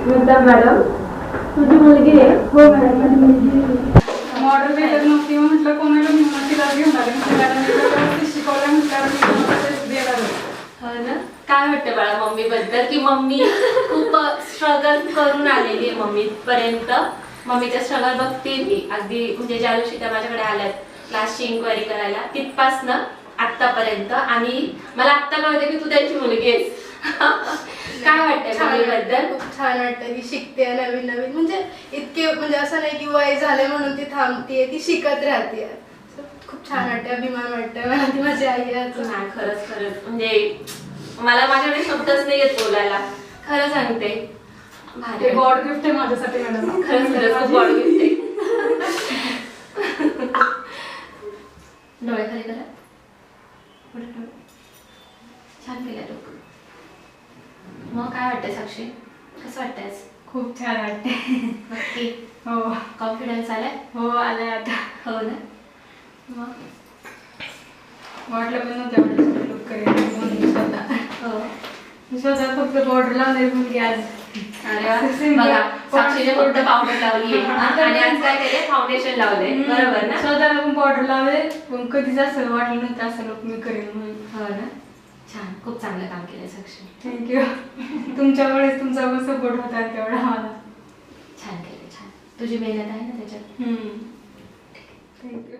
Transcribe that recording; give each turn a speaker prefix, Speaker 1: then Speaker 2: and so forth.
Speaker 1: Madam तुझी मुलगी आहे?
Speaker 2: हो मॅडम, माझी मुलगी मॉडेल वगैरे नव्हती, म्हटलं कोणाला तिला घेऊन आले. शिकवलं म्हटलं
Speaker 3: हो ना. काय वाटतं बाळा मम्मी बद्दल, की मम्मी खूप स्ट्रगल करून आलेली आहे मम्मी पर्यंत. मम्मीचा स्ट्रगल बघते मी अगदी, म्हणजे ज्या दिवशी त्या माझ्याकडे आल्यात क्लासची इन्क्वायरी करायला तिथपासनं आत्तापर्यंत, आणि मला आत्ता कळते की तू त्यांची मुलगी आहेस. काय वाटतं मम्मी बद्दल?
Speaker 4: खूप छान वाटतं की शिकते नवीन नवीन, म्हणजे इतके म्हणजे असं नाही की वय झाले म्हणून ती थांबतीये, ती शिकत राहते. खूप छान वाटतं, अभिमान वाटतं मला ती माझी आई आहे.
Speaker 3: नाही खरंच खरंच, म्हणजे मला माझ्याकडे शब्दच नाही येत बोलायला, खरं सांगते.
Speaker 2: ते गॉड गिफ्ट आहे माझ्यासाठी मॅडम.
Speaker 3: खरंच खरंच खूप गॉड गिफ्ट आहे. डोळे खाली करा. पुढे डोळे. छान केलं डोकं. मग काय वाटतंय साक्षी, कसं वाटतंय?
Speaker 2: खूप छान वाटते.
Speaker 3: नक्की.
Speaker 2: हो
Speaker 3: कॉन्फिडन्स आलाय?
Speaker 2: हो आलाय आता.
Speaker 3: हो ना. मग
Speaker 2: वाटलं पण नव्हतं एवढं लुक करेल म्हणून स्वतः.
Speaker 3: हो.
Speaker 2: मी स्वतः फक्त बॉर्डर लावणारी मुलगी आज.
Speaker 3: अरे वा. बघा साक्षीने फक्त पावडर लावली आणि आज काय केले, फाउंडेशन लावले. बरोबर ना.
Speaker 2: स्वतःला पण बॉर्डर लावले, पण कधीच असं वाटलं नव्हतं असं लोक मी करेन म्हणून.
Speaker 3: हो ना. छान, खूप चांगलं काम केलं साक्षी.
Speaker 2: थँक्यू. तुमच्यामुळेच तुमचा पण सपोर्ट होता तेवढा मला.
Speaker 3: छान केलं, छान. तुझी मेहनत आहे ना त्याच्यात.
Speaker 2: थँक्यू.